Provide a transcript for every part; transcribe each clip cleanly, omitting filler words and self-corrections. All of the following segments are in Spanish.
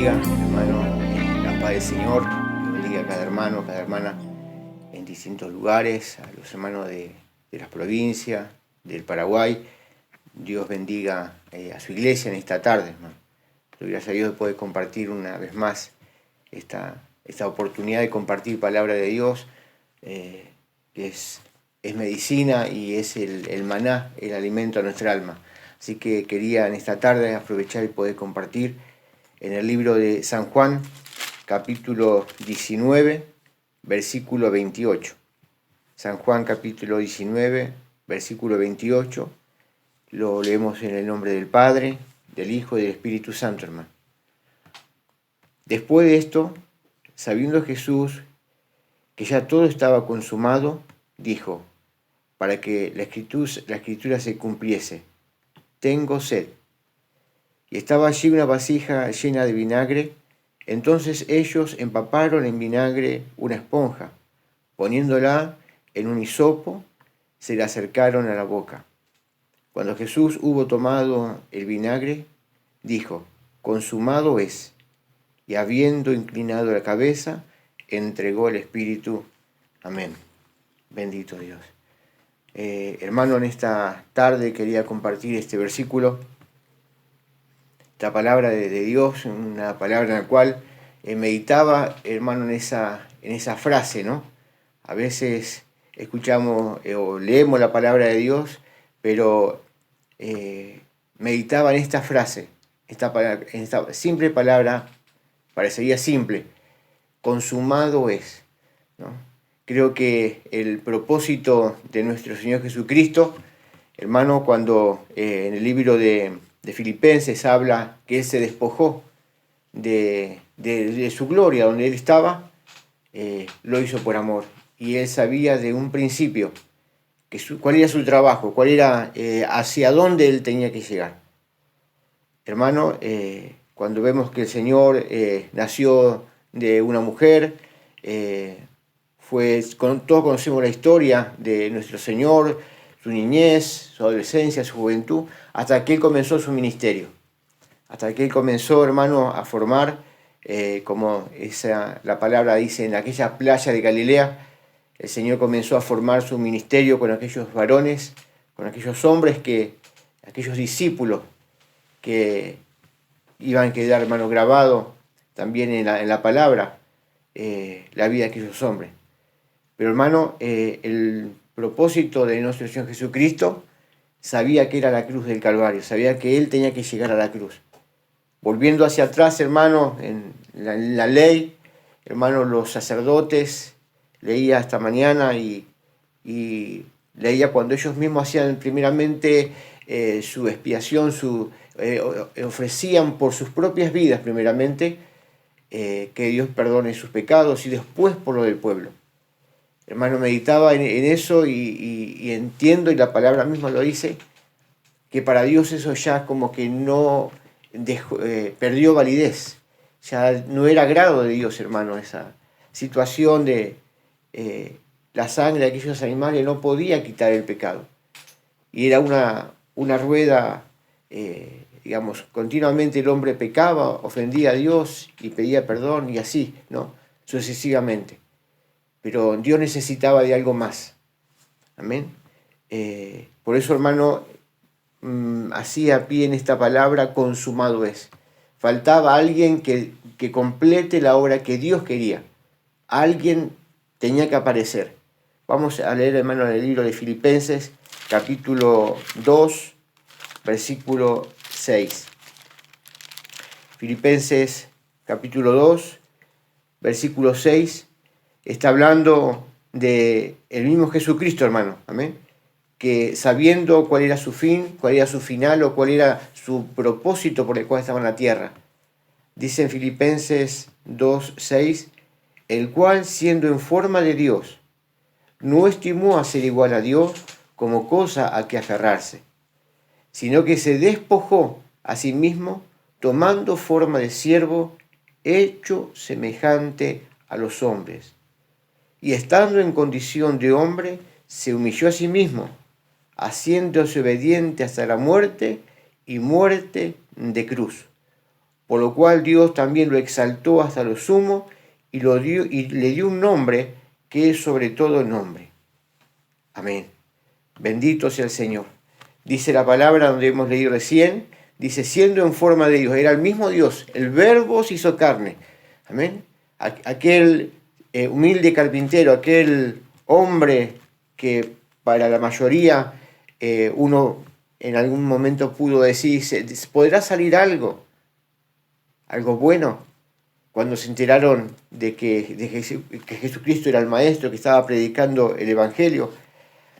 bendiga, hermano, la paz del Señor. Dios bendiga a cada hermano, cada hermana en distintos lugares, a los hermanos de las provincias, del Paraguay. Dios bendiga a su iglesia en esta tarde, hermano. Gracias a Dios de poder compartir una vez más esta oportunidad de compartir palabra de Dios, que es medicina y es el maná, el alimento a nuestra alma. Así que quería en esta tarde aprovechar y poder compartir en el libro de San Juan, capítulo 19, versículo 28. San Juan, capítulo 19, versículo 28. Lo leemos en el nombre del Padre, del Hijo y del Espíritu Santo, hermano. Después de esto, sabiendo Jesús que ya todo estaba consumado, dijo, para que la escritura se cumpliese, tengo sed. Y estaba allí una vasija llena de vinagre. Entonces ellos empaparon en vinagre una esponja, poniéndola en un hisopo, se la acercaron a la boca. Cuando Jesús hubo tomado el vinagre, dijo, consumado es. Y habiendo inclinado la cabeza, entregó el Espíritu. Amén. Bendito Dios. Hermano, en esta tarde quería compartir este versículo, esta palabra de Dios, una palabra en la cual meditaba, hermano, en esa frase, ¿no? A veces escuchamos o leemos la palabra de Dios, pero meditaba en esta frase, en esta simple palabra, parecería simple, consumado es, ¿no? Creo que el propósito de nuestro Señor Jesucristo, hermano, cuando en el libro de Filipenses habla que Él se despojó de su gloria donde Él estaba, lo hizo por amor. Y Él sabía de un principio cuál era su trabajo, cuál era hacia dónde Él tenía que llegar. Hermano, cuando vemos que el Señor nació de una mujer, todos conocemos la historia de nuestro Señor, su niñez, su adolescencia, su juventud, hasta que Él comenzó su ministerio. Hasta que Él comenzó, hermano, a formar, como la palabra dice, en aquella playa de Galilea, el Señor comenzó a formar su ministerio con aquellos varones, con aquellos hombres, aquellos discípulos que iban a quedar, hermano, grabado también en la palabra, la vida de aquellos hombres. Pero, hermano, el propósito de nuestro Señor Jesucristo sabía que era la cruz del Calvario, sabía que Él tenía que llegar a la cruz. Volviendo hacia atrás, hermano, en la ley, hermano, los sacerdotes, leía esta mañana y leía cuando ellos mismos hacían primeramente su expiación, ofrecían por sus propias vidas primeramente, que Dios perdone sus pecados y después por lo del pueblo. Hermano, meditaba en eso y entiendo, y la palabra misma lo dice, que para Dios eso ya como que no perdió validez. Ya no era agrado de Dios, hermano, esa situación de la sangre de aquellos animales no podía quitar el pecado. Y era una rueda, digamos, continuamente el hombre pecaba, ofendía a Dios y pedía perdón y así, ¿no? Sucesivamente. Pero Dios necesitaba de algo más. Amén. Por eso, hermano, hacía pie en esta palabra, consumado es. Faltaba alguien que complete la obra que Dios quería. Alguien tenía que aparecer. Vamos a leer, hermano, en el libro de Filipenses, capítulo 2, versículo 6. Filipenses, capítulo 2, versículo 6. Está hablando de el mismo Jesucristo, hermano, amén, que sabiendo cuál era su fin, cuál era su final o cuál era su propósito por el cual estaba en la tierra. Dice en Filipenses 2:6, el cual siendo en forma de Dios, no estimó a ser igual a Dios como cosa a que aferrarse, sino que se despojó a sí mismo, tomando forma de siervo, hecho semejante a los hombres. Y estando en condición de hombre, se humilló a sí mismo, haciéndose obediente hasta la muerte y muerte de cruz. por lo cual Dios también lo exaltó hasta lo sumo y le dio un nombre que es sobre todo nombre. Amén. Bendito sea el Señor. Dice la palabra donde hemos leído recién, dice, siendo en forma de Dios, era el mismo Dios, el Verbo se hizo carne. Amén. Aquel humilde carpintero, aquel hombre que para la mayoría uno en algún momento pudo decir, ¿podrá salir algo bueno? Cuando se enteraron de que Jesucristo era el Maestro, que estaba predicando el Evangelio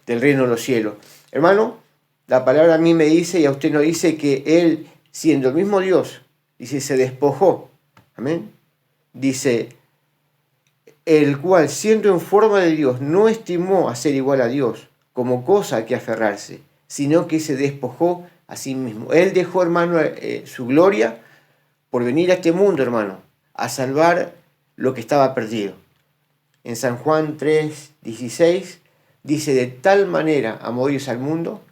del reino de los cielos. Hermano, la palabra a mí me dice y a usted nos dice que Él, siendo el mismo Dios, dice, se despojó. Amén. Dice, el cual, siendo en forma de Dios, no estimó a ser igual a Dios como cosa a que aferrarse, sino que se despojó a sí mismo. Él dejó, hermano, su gloria por venir a este mundo, hermano, a salvar lo que estaba perdido. En San Juan 3:16 dice, de tal manera amó Dios al mundo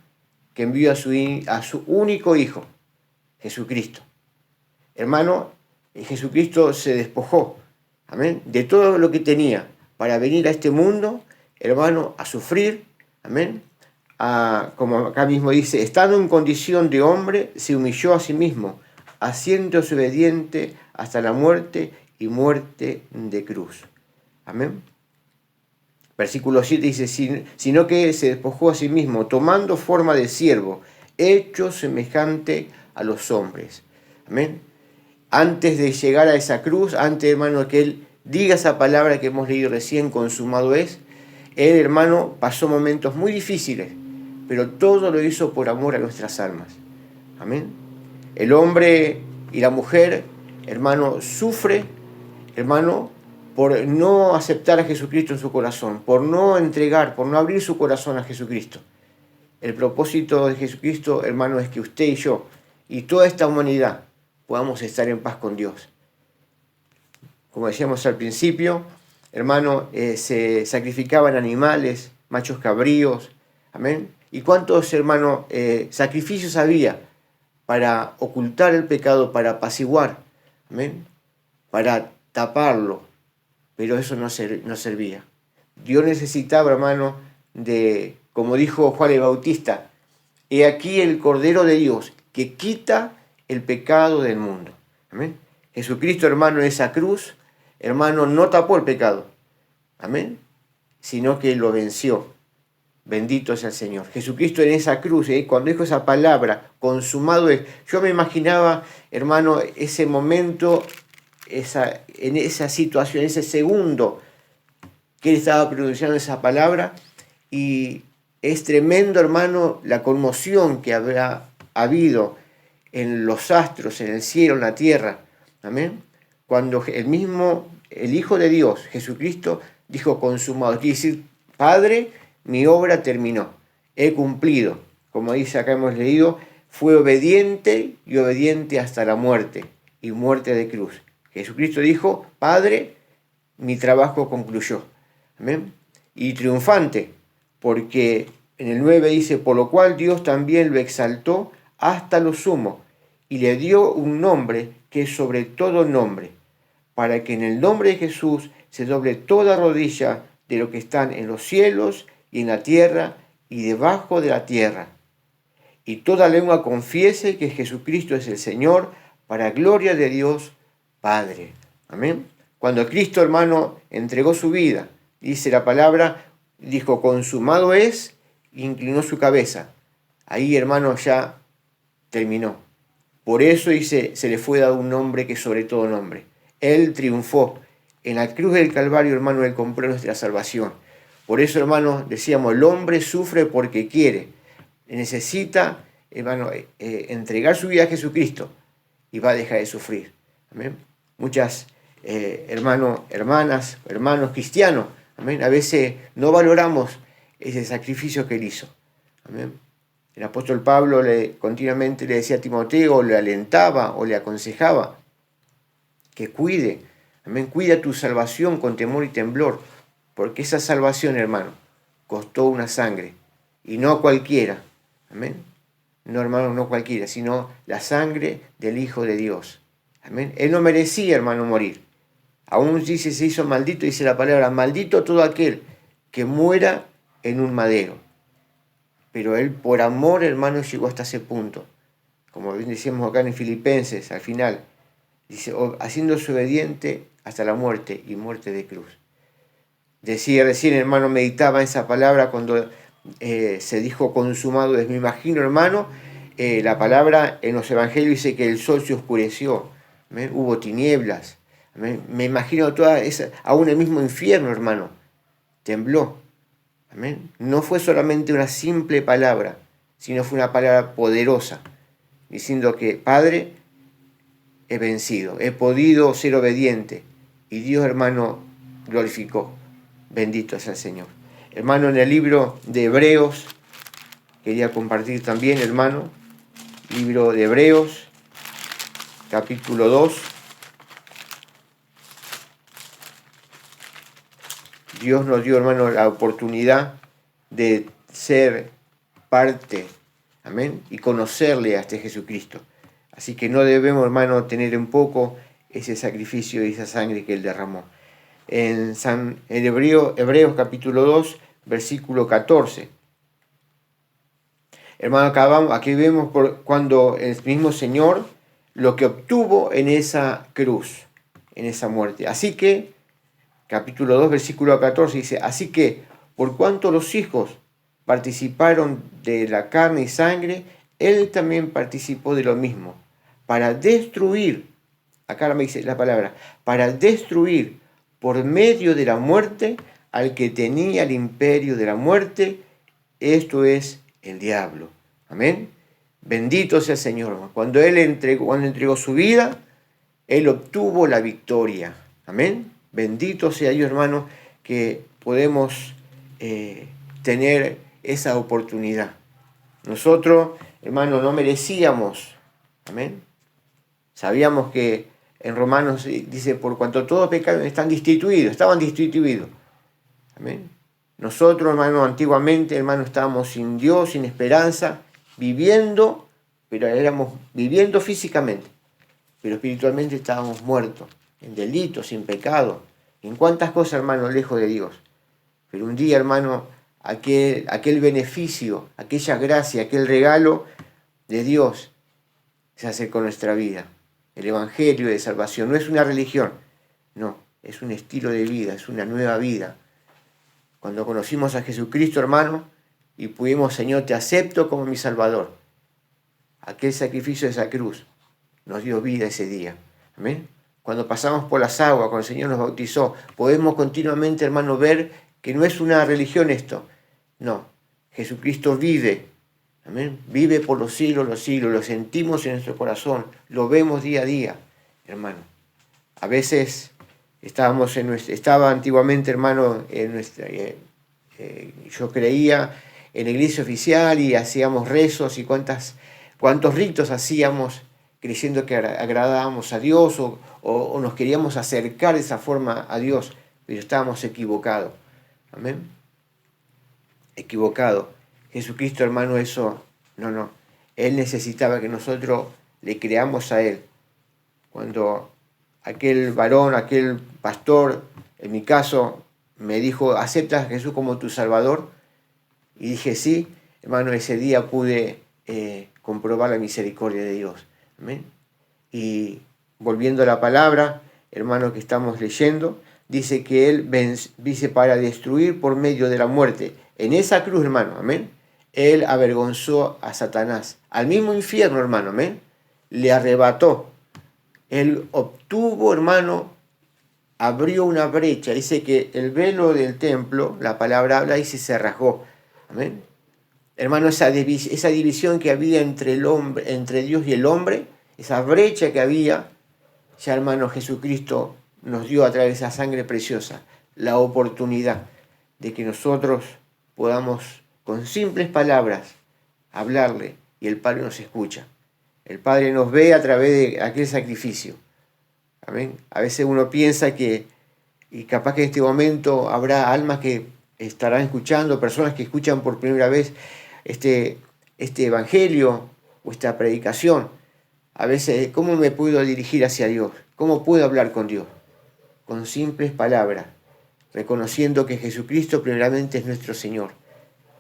que envió a su único Hijo, Jesucristo. Hermano, Jesucristo se despojó, amén, de todo lo que tenía para venir a este mundo, hermano, a sufrir, amén, como acá mismo dice, estando en condición de hombre, se humilló a sí mismo, haciéndose obediente hasta la muerte y muerte de cruz. Amén. Versículo 7 dice, sino que se despojó a sí mismo, tomando forma de siervo, hecho semejante a los hombres. Amén. Antes de llegar a esa cruz, antes, hermano, que Él diga esa palabra que hemos leído recién, consumado es, Él, hermano, pasó momentos muy difíciles, pero todo lo hizo por amor a nuestras almas. Amén. El hombre y la mujer, hermano, sufre, hermano, por no aceptar a Jesucristo en su corazón, por no entregar, por no abrir su corazón a Jesucristo. El propósito de Jesucristo, hermano, es que usted y yo y toda esta humanidad podamos estar en paz con Dios. Como decíamos al principio, hermano, se sacrificaban animales, machos cabríos, amén. ¿Y cuántos, hermano, sacrificios había para ocultar el pecado, para apaciguar, amén, para taparlo? Pero eso no servía. Dios necesitaba, hermano, como dijo Juan el Bautista, he aquí el Cordero de Dios que quita el pecado del mundo. Amén. Jesucristo, hermano, en esa cruz, hermano, no tapó el pecado. Amén. Sino que lo venció. Bendito sea el Señor. Jesucristo en esa cruz, cuando dijo esa palabra, consumado es. Yo me imaginaba, hermano, ese momento, en esa situación, ese segundo que Él estaba pronunciando esa palabra, y es tremendo, hermano, la conmoción que habrá habido en los astros, en el cielo, en la tierra. Amén. Cuando el Hijo de Dios, Jesucristo, dijo consumado. Quiere decir, Padre, mi obra terminó. He cumplido. Como dice acá hemos leído, fue obediente y obediente hasta la muerte y muerte de cruz. Jesucristo dijo, Padre, mi trabajo concluyó. Amén. Y triunfante, porque en el 9 dice, por lo cual Dios también lo exaltó hasta lo sumo y le dio un nombre que es sobre todo nombre, para que en el nombre de Jesús se doble toda rodilla de lo que están en los cielos y en la tierra y debajo de la tierra, y toda lengua confiese que Jesucristo es el Señor, para gloria de Dios Padre. Amén. Cuando Cristo, hermano, entregó su vida, dice la palabra, dijo, consumado es, inclinó su cabeza. Ahí, hermano, ya terminó. Por eso dice, se le fue dado un nombre que es sobre todo nombre. Él triunfó. En la cruz del Calvario, hermano, Él compró nuestra salvación. Por eso, hermano, decíamos, el hombre sufre porque quiere. Necesita, hermano, entregar su vida a Jesucristo y va a dejar de sufrir. Amén. Muchas hermanos cristianos, amén, a veces no valoramos ese sacrificio que Él hizo. Amén. El apóstol Pablo continuamente le decía a Timoteo, le alentaba o le aconsejaba que cuide, amén, cuida tu salvación con temor y temblor, porque esa salvación, hermano, costó una sangre, y no cualquiera, amén, no, hermano, no cualquiera, sino la sangre del Hijo de Dios, Amén. Él no merecía, hermano, morir. Aún dice, se hizo maldito, dice la palabra, maldito todo aquel que muera en un madero. Pero él por amor, hermano, llegó hasta ese punto. Como bien decíamos acá en Filipenses, al final, dice, haciéndose obediente hasta la muerte y muerte de cruz. Decía recién, hermano, meditaba esa palabra cuando se dijo consumado. Me imagino, hermano, la palabra en los evangelios dice que el sol se oscureció, ¿amén? Hubo tinieblas. ¿Amén? Me imagino toda esa, aún el mismo infierno, hermano, tembló. ¿Amén? No fue solamente una simple palabra, sino fue una palabra poderosa, diciendo que, Padre, he vencido, he podido ser obediente. Y Dios, hermano, glorificó. Bendito sea el Señor. Hermano, en el libro de Hebreos, quería compartir también, hermano, libro de Hebreos, capítulo 2. Dios nos dio, hermano, la oportunidad de ser parte, amén, y conocerle a este Jesucristo. Así que no debemos, hermano, tener en poco ese sacrificio y esa sangre que Él derramó. En Hebreos capítulo 2, versículo 14. Hermano, aquí vemos cuando el mismo Señor lo que obtuvo en esa cruz, en esa muerte. Así que, capítulo 2, versículo 14 dice, así que, por cuanto los hijos participaron de la carne y sangre, Él también participó de lo mismo, para destruir, acá me dice la palabra, para destruir por medio de la muerte al que tenía el imperio de la muerte, esto es el diablo. Amén. Bendito sea el Señor. Cuando Él entregó su vida, Él obtuvo la victoria. Amén. Bendito sea Dios, hermano, que podemos tener esa oportunidad. Nosotros, hermano, no merecíamos. Amén. Sabíamos que en Romanos dice, por cuanto todos pecaron estaban destituidos. Amén. Nosotros, hermano, antiguamente, hermano, estábamos sin Dios, sin esperanza, viviendo, pero éramos viviendo físicamente, pero espiritualmente estábamos muertos, en delitos, sin pecado, en cuántas cosas, hermano, lejos de Dios. Pero un día, hermano, aquel beneficio, aquella gracia, aquel regalo de Dios se hace con nuestra vida. El Evangelio de salvación no es una religión, no, es un estilo de vida, es una nueva vida. Cuando conocimos a Jesucristo, hermano, y pudimos, Señor, te acepto como mi Salvador. Aquel sacrificio de esa cruz nos dio vida ese día. Amén. Cuando pasamos por las aguas, cuando el Señor nos bautizó, podemos continuamente, hermano, ver que no es una religión esto. No, Jesucristo vive. Amén. Vive por los siglos, lo sentimos en nuestro corazón, lo vemos día a día, hermano. A veces estaba antiguamente, hermano, yo creía en la iglesia oficial y hacíamos rezos y cuántos ritos hacíamos creyendo que agradábamos a Dios o nos queríamos acercar de esa forma a Dios, pero estábamos equivocados. Amén. Equivocado. Jesucristo, hermano, eso, no. Él necesitaba que nosotros le creamos a Él. Cuando aquel varón, aquel pastor, en mi caso, me dijo, ¿aceptas a Jesús como tu Salvador? Y dije, sí, hermano, ese día pude comprobar la misericordia de Dios. ¿Amén? Y volviendo a la palabra, hermano, que estamos leyendo, dice que Él dice para destruir por medio de la muerte. En esa cruz, hermano, amén, Él avergonzó a Satanás, al mismo infierno, hermano, amén, le arrebató. Él obtuvo, hermano, abrió una brecha. Dice que el velo del templo, la palabra habla, y se rasgó. Amén. Hermano, esa división que había entre Dios y el hombre, esa brecha que había, ya, hermano, Jesucristo nos dio a través de esa sangre preciosa la oportunidad de que nosotros podamos con simples palabras hablarle y el Padre nos escucha. El Padre nos ve a través de aquel sacrificio. Amén. A veces uno piensa y capaz que en este momento habrá almas que estarán escuchando, personas que escuchan por primera vez este evangelio o esta predicación. A veces, ¿cómo me puedo dirigir hacia Dios? ¿Cómo puedo hablar con Dios? Con simples palabras, reconociendo que Jesucristo primeramente es nuestro Señor,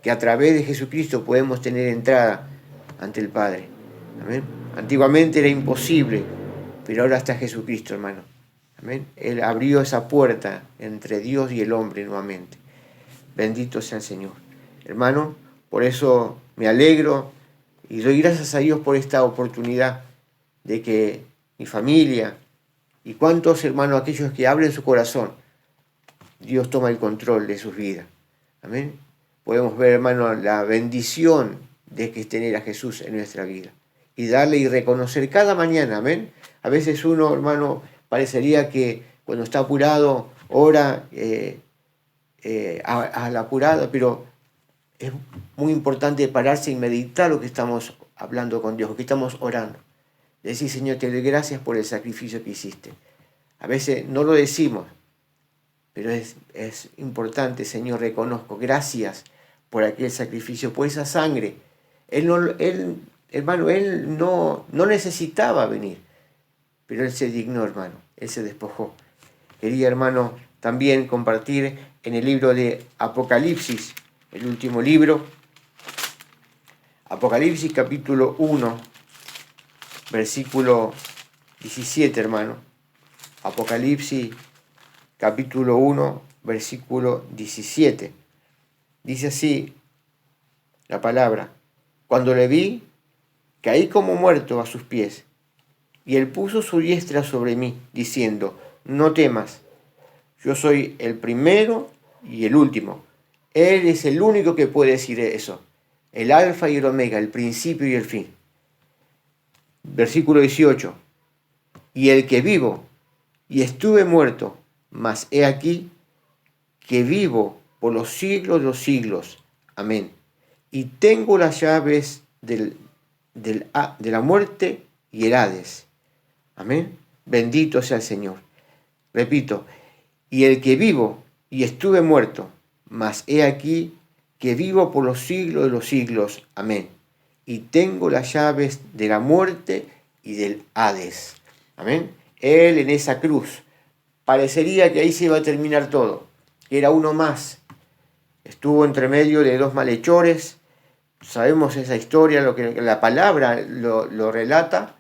que a través de Jesucristo podemos tener entrada ante el Padre. Amén. Antiguamente era imposible, pero ahora está Jesucristo, hermano. Amén. Él abrió esa puerta entre Dios y el hombre nuevamente. Bendito sea el Señor. Hermano, por eso me alegro y doy gracias a Dios por esta oportunidad de que mi familia y cuántos hermanos, aquellos que abren su corazón, Dios toma el control de sus vidas. Amén. Podemos ver, hermano, la bendición de que es tener a Jesús en nuestra vida y darle y reconocer cada mañana. Amén. A veces uno, hermano, parecería que cuando está apurado ora a la apurada, pero es muy importante pararse y meditar lo que estamos hablando con Dios, lo que estamos orando. Decir, Señor, te doy gracias por el sacrificio que hiciste. A veces no lo decimos, pero es importante, Señor, reconozco, gracias por aquel sacrificio, por esa sangre. Hermano, Él no necesitaba venir, pero Él se dignó, hermano, Él se despojó. Quería, hermano, también compartir en el libro de Apocalipsis, el último libro, Apocalipsis capítulo 1, versículo 17, hermano. Apocalipsis capítulo 1, versículo 17. Dice así la palabra: cuando le vi, caí como muerto a sus pies, y él puso su diestra sobre mí, diciendo, no temas, yo soy el primero y el último. Él es el único que puede decir eso, el alfa y el omega, el principio y el fin. Versículo 18, y el que vivo, y estuve muerto, mas he aquí que vivo por los siglos de los siglos. Amén. Y tengo las llaves de la muerte y el Hades. Amén. Bendito sea el Señor. Repito, y el que vivo y estuve muerto, mas he aquí que vivo por los siglos de los siglos. Amén. Y tengo las llaves de la muerte y del Hades. Amén. Él en esa cruz, parecería que ahí se iba a terminar todo, que era uno más. Estuvo entre medio de dos malhechores. Sabemos esa historia, lo que la palabra lo relata.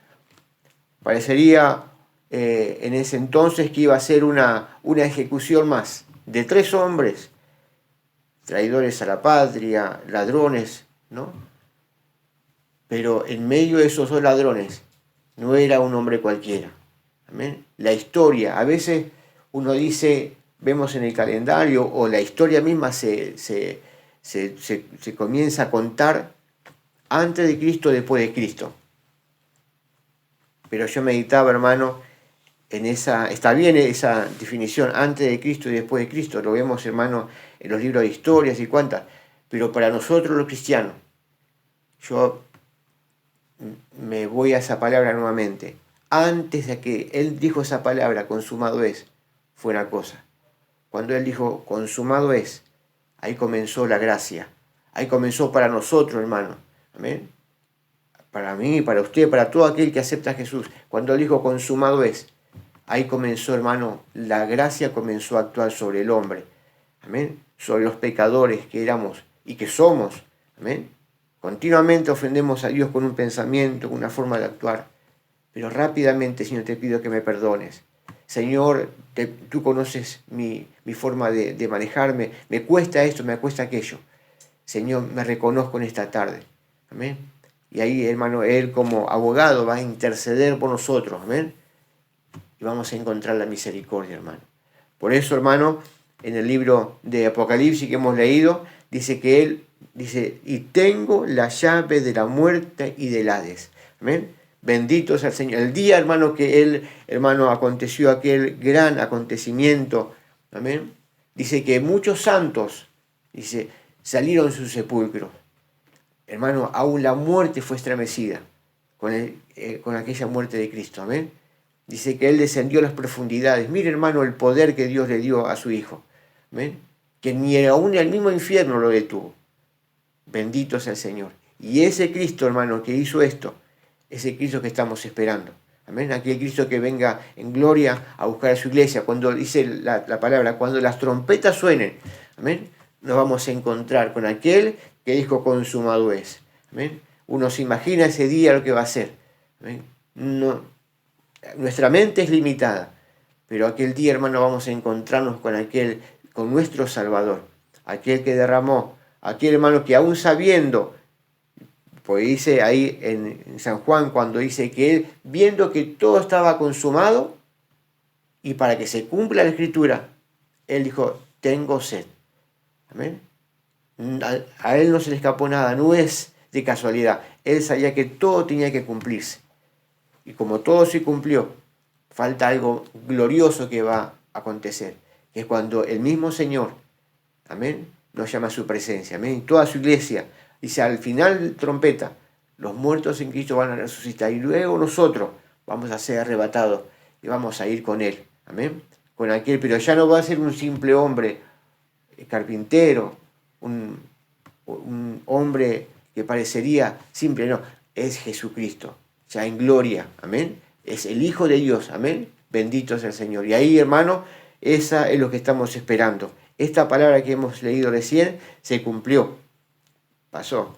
Parecería en ese entonces que iba a ser una ejecución más de 3 hombres, traidores a la patria, ladrones, ¿no? Pero en medio de esos 2 ladrones no era un hombre cualquiera. ¿Amén? La historia, a veces uno dice, vemos en el calendario, o la historia misma se comienza a contar antes de Cristo, después de Cristo. Pero yo meditaba, hermano, en está bien esa definición, antes de Cristo y después de Cristo, lo vemos, hermano, en los libros de historias y cuantas, pero para nosotros los cristianos, yo me voy a esa palabra nuevamente, antes de que Él dijo esa palabra, consumado es, fue una cosa. Cuando Él dijo, consumado es, ahí comenzó la gracia, ahí comenzó para nosotros, hermano, amén. Para mí, para usted, para todo aquel que acepta a Jesús, cuando Él dijo, consumado es, ahí comenzó, hermano, la gracia comenzó a actuar sobre el hombre, amén, sobre los pecadores que éramos y que somos, amén. Continuamente ofendemos a Dios con un pensamiento, con una forma de actuar, pero rápidamente, Señor, te pido que me perdones. Señor, tú conoces mi forma de manejarme, me cuesta esto, me cuesta aquello. Señor, me reconozco en esta tarde, amén. Y ahí, hermano, Él como abogado va a interceder por nosotros, amén. Y vamos a encontrar la misericordia, hermano. Por eso, hermano, en el libro de Apocalipsis que hemos leído, dice que Él dice, y tengo la llave de la muerte y del Hades. Amén. Bendito sea el Señor. El día, hermano, que Él, hermano, aconteció aquel gran acontecimiento, amén. Dice que muchos santos, dice, salieron de sus sepulcros. Hermano, aún la muerte fue estremecida con aquella muerte de Cristo, amén. Dice que Él descendió a las profundidades. Mire, hermano, el poder que Dios le dio a su Hijo, amén. Que ni aún el mismo infierno lo detuvo. Bendito sea el Señor. Y ese Cristo, hermano, que hizo esto, ese Cristo que estamos esperando. Amén. Aquel Cristo que venga en gloria a buscar a su iglesia. Cuando dice la palabra, cuando las trompetas suenen, amén, nos vamos a encontrar con aquel que dijo consumado es. Amén. Uno se imagina ese día lo que va a ser. Amén. No, nuestra mente es limitada, pero aquel día, hermano, vamos a encontrarnos con nuestro Salvador, aquel que derramó, aquel hermano que aún sabiendo, pues dice ahí en San Juan, cuando dice que él, viendo que todo estaba consumado, y para que se cumpla la Escritura, él dijo, tengo sed. Amén. A él no se le escapó nada, no es de casualidad. Él sabía que todo tenía que cumplirse. Y como todo se cumplió, falta algo glorioso que va a acontecer, que es cuando el mismo Señor, amén, nos llama a su presencia, amén, y toda su iglesia, dice al final de trompeta, los muertos en Cristo van a resucitar y luego nosotros vamos a ser arrebatados y vamos a ir con Él, amén, con aquel, pero ya no va a ser un simple hombre, carpintero, un hombre que parecería simple, no, es Jesucristo, ya en gloria, amén, es el Hijo de Dios, amén, bendito sea el Señor. Y ahí, hermano, esa es lo que estamos esperando. Esta palabra que hemos leído recién se cumplió, pasó,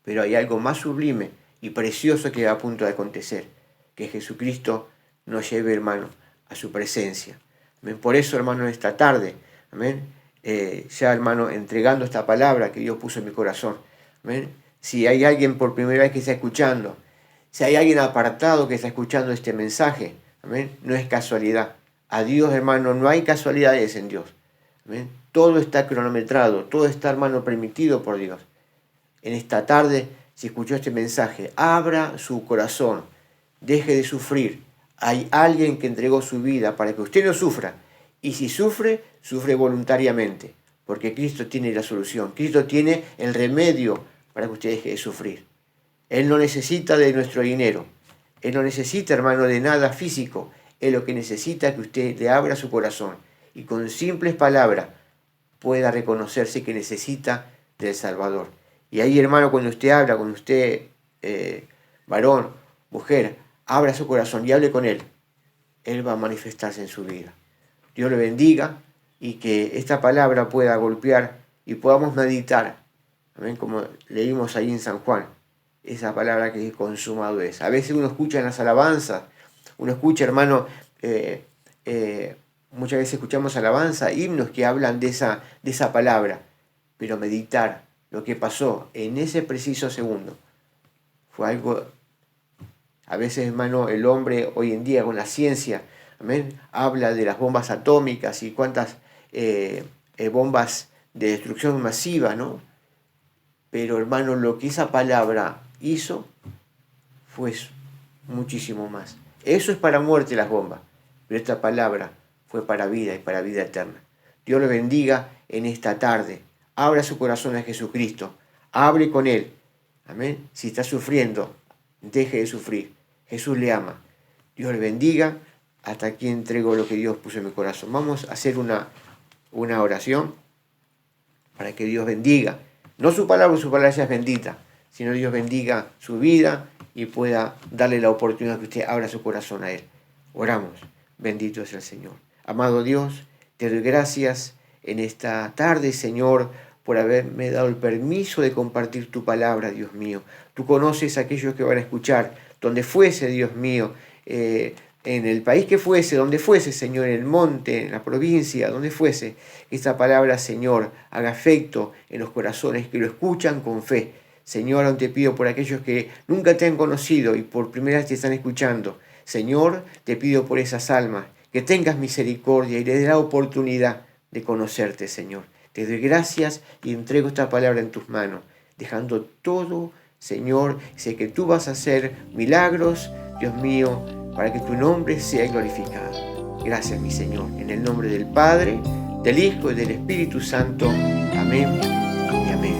pero hay algo más sublime y precioso que va a punto de acontecer, que Jesucristo nos lleve, hermano, a su presencia. Amén. Por eso, hermano, esta tarde, amén, ya, hermano, entregando esta palabra que Dios puso en mi corazón, amén. Si hay alguien por primera vez que está escuchando, si hay alguien apartado que está escuchando este mensaje, amén, no es casualidad. A Dios, hermano, no hay casualidades en Dios. Amén. Todo está cronometrado, todo está, hermano, permitido por Dios. En esta tarde, si escuchó este mensaje, abra su corazón, deje de sufrir. Hay alguien que entregó su vida para que usted no sufra. Y si sufre, sufre voluntariamente, porque Cristo tiene la solución. Cristo tiene el remedio para que usted deje de sufrir. Él no necesita de nuestro dinero. Él no necesita, hermano, de nada físico. Él lo que necesita es que usted le abra su corazón y con simples palabras pueda reconocerse que necesita del Salvador. Y ahí, hermano, cuando usted habla, cuando usted, varón, mujer, abra su corazón y hable con Él, Él va a manifestarse en su vida. Dios le bendiga y que esta palabra pueda golpear y podamos meditar, amén, como leímos ahí en San Juan, esa palabra que consumado es. A veces uno escucha en las alabanzas, uno escucha, hermano, muchas veces escuchamos alabanza, himnos que hablan de esa palabra, pero meditar lo que pasó en ese preciso segundo fue algo. A veces, hermano, el hombre hoy en día con la ciencia, amén, habla de las bombas atómicas y cuántas bombas de destrucción masiva, ¿no? Pero, hermano, lo que esa palabra hizo fue muchísimo más. Eso es para muerte las bombas, pero esta palabra fue para vida y para vida eterna. Dios le bendiga en esta tarde. Abra su corazón a Jesucristo. Hable con Él. Amén. Si está sufriendo, deje de sufrir. Jesús le ama. Dios le bendiga. Hasta aquí entrego lo que Dios puso en mi corazón. Vamos a hacer una oración para que Dios bendiga. No su palabra ya es bendita, sino Dios bendiga su vida y pueda darle la oportunidad que usted abra su corazón a Él. Oramos. Bendito es el Señor. Amado Dios, te doy gracias en esta tarde, Señor, por haberme dado el permiso de compartir tu palabra, Dios mío. Tú conoces a aquellos que van a escuchar, donde fuese, Dios mío, en el país que fuese, donde fuese, Señor, en el monte, en la provincia, donde fuese, esta palabra, Señor, haga efecto en los corazones que lo escuchan con fe. Señor, aún te pido por aquellos que nunca te han conocido y por primera vez te están escuchando. Señor, te pido por esas almas, que tengas misericordia y les dé la oportunidad de conocerte, Señor. Te doy gracias y entrego esta palabra en tus manos, dejando todo, Señor. Sé que tú vas a hacer milagros, Dios mío, para que tu nombre sea glorificado. Gracias, mi Señor, en el nombre del Padre, del Hijo y del Espíritu Santo. Amén y amén.